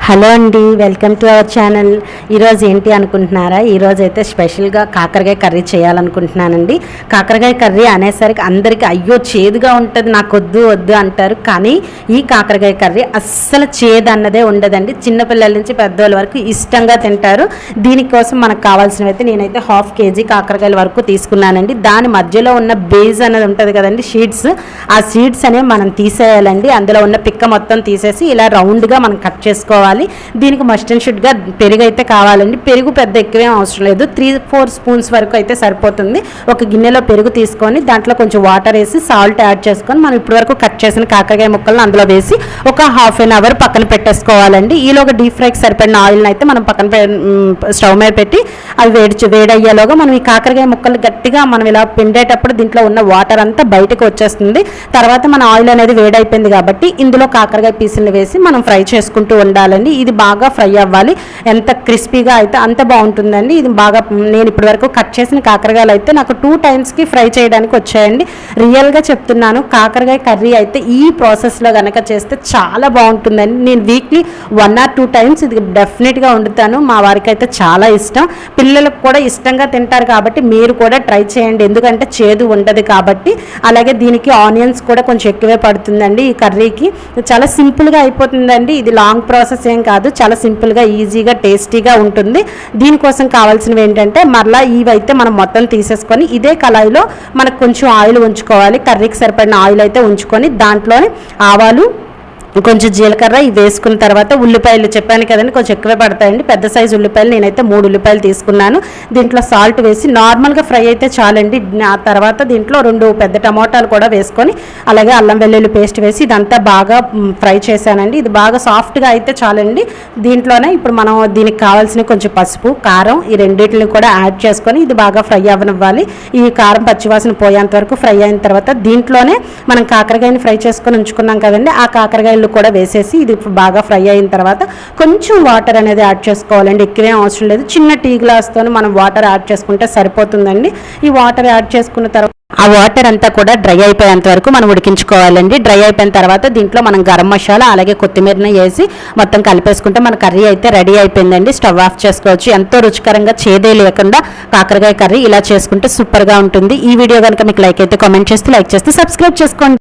Hello అండి, welcome to our channel. ఈరోజు ఏంటి అనుకుంటున్నారా? ఈరోజు అయితే స్పెషల్గా కాకరకాయ కర్రీ చేయాలనుకుంటున్నానండి. కాకరకాయ కర్రీ అనేసరికి అందరికీ అయ్యో చేదుగా ఉంటుంది, నాకు వద్దు వద్దు అంటారు. కానీ ఈ కాకరకాయ కర్రీ అస్సలు చేదు అన్నదే ఉండదండి. చిన్నపిల్లల నుంచి పెద్దవాళ్ళ వరకు ఇష్టంగా తింటారు. దీనికోసం మనకు కావాల్సినవి అయితే నేనైతే 1/2 kg కాకరకాయల వరకు తీసుకున్నానండి. దాని మధ్యలో ఉన్న బేస్ అనేది ఉంటుంది కదండి, షీడ్స్, ఆ సీడ్స్ అనేవి మనం తీసేయాలండి. అందులో ఉన్న పిక్క మొత్తం తీసేసి ఇలా రౌండ్గా మనం కట్ చేసుకోవాలి. దీనికి మస్ట్ అండ్ షుడ్గా పెరుగు అయితే కావాలండి. పెరుగు పెద్ద ఎక్కువేం అవసరం లేదు, 3-4 స్పూన్స్ వరకు అయితే సరిపోతుంది. ఒక గిన్నెలో పెరుగు తీసుకొని దాంట్లో కొంచెం వాటర్ వేసి సాల్ట్ యాడ్ చేసుకొని మనం ఇప్పటి వరకు కట్ చేసిన కాకరకాయ ముక్కలను అందులో వేసి ఒక 1/2 అవర్ పక్కన పెట్టేసుకోవాలండి. ఈలోగా డీప్ ఫ్రైకి సరిపడిన ఆయిల్ని అయితే మనం పక్కన స్టవ్ మీద పెట్టి అవి వేడయ్యేలోగా మనం ఈ కాకరకాయ ముక్కలు గట్టిగా మనం ఇలా పిండేటప్పుడు దీంట్లో ఉన్న వాటర్ అంతా బయటకు వచ్చేస్తుంది. తర్వాత మన ఆయిల్ అనేది వేడైపోయింది కాబట్టి ఇందులో కాకరకాయ పీసులు వేసి మనం ఫ్రై చేసుకుంటూ ఉండాలండి. ఇది బాగా ఫ్రై అవ్వాలి. ఎంత క్రిస్పీగా అయితే అంత బాగుంటుందండి. ఇది బాగా నేను ఇప్పటి వరకు కట్ చేసిన కాకరకాయలు అయితే నాకు 2 టైమ్స్కి ఫ్రై చేయడానికి వచ్చాయండి. రియల్గా చెప్తున్నాను, కాకరకాయ కర్రీ అయితే ఈ ప్రాసెస్లో కనుక చేస్తే చాలా బాగుంటుందండి. నేను వీక్లీ 1 or 2 టైమ్స్ ఇది డెఫినెట్గా వండుతాను. మా వారికి అయితే చాలా ఇష్టం, పిల్లలకు కూడా ఇష్టంగా తింటారు. కాబట్టి మీరు కూడా ట్రై చేయండి, ఎందుకంటే చేదు ఉండదు కాబట్టి. అలాగే దీనికి ఆనియన్స్ కూడా కొంచెం ఎక్కువే పడుతుందండి. ఈ కర్రీకి చాలా సింపుల్గా అయిపోతుందండి. ఇది లాంగ్ ప్రాసెస్ ఏం కాదు, చాలా సింపుల్గా ఈజీగా టేస్టీగా ఉంటుంది. దీనికోసం కావాల్సినవి ఏంటంటే మరలా ఇవైతే మనం మొత్తం తీసేసుకొని ఇదే కళాయిలో మనకు కొంచెం ఆయిల్ ఉంచుకోవాలి. కర్రీకి సరిపడిన ఆయిల్ అయితే ఉంచుకొని దాంట్లోనే ఆవాలు, కొంచెం జీలకర్ర ఇవి వేసుకున్న తర్వాత ఉల్లిపాయలు చెప్పాను కదండి, కొంచెం ఎక్కువే పడతాయండి. పెద్ద సైజు ఉల్లిపాయలు నేనైతే 3 ఉల్లిపాయలు తీసుకున్నాను. దీంట్లో సాల్ట్ వేసి నార్మల్గా ఫ్రై అయితే చాలండి. ఆ తర్వాత దీంట్లో 2 పెద్ద టమాటాలు కూడా వేసుకొని అలాగే అల్లం వెల్లుల్లి పేస్ట్ వేసి ఇదంతా బాగా ఫ్రై చేశానండి. ఇది బాగా సాఫ్ట్గా అయితే చాలండి. దీంట్లోనే ఇప్పుడు మనం దీనికి కావాల్సిన కొంచెం పసుపు, కారం ఈ రెండింటిని కూడా యాడ్ చేసుకొని ఇది బాగా ఫ్రై అవ్వనివ్వాలి. ఈ కారం పచ్చివాసన పోయేంత వరకు ఫ్రై అయిన తర్వాత దీంట్లోనే మనం కాకరకాయని ఫ్రై చేసుకొని ఉంచుకున్నాం కదండి, ఆ కాకరకాయలు కూడా వేసేసి ఇది బాగా ఫ్రై అయిన తర్వాత కొంచెం వాటర్ అనేది యాడ్ చేసుకోవాలండి. ఎక్కువేం అవసరం లేదు, చిన్న టీ గ్లాస్తో మనం వాటర్ యాడ్ చేసుకుంటే సరిపోతుందండి. ఈ వాటర్ యాడ్ చేసుకున్న తర్వాత ఆ వాటర్ అంతా కూడా డ్రై అయిపోయేంత వరకు మనం ఉడికించుకోవాలండి. డ్రై అయిపోయిన తర్వాత దీంట్లో మనం గరం మసాలా అలాగే కొత్తిమీరని వేసి మొత్తం కలిపేసుకుంటే మన కర్రీ అయితే రెడీ అయిపోయిందండి. స్టవ్ ఆఫ్ చేసుకోవచ్చు. ఎంతో రుచికరంగా చేదే లేకుండా కాకరకాయ కర్రీ ఇలా చేసుకుంటే సూపర్గా ఉంటుంది. ఈ వీడియో కనుక మీకు లైక్ అయితే కామెంట్ చేస్తే సబ్స్క్రైబ్ చేసుకోండి.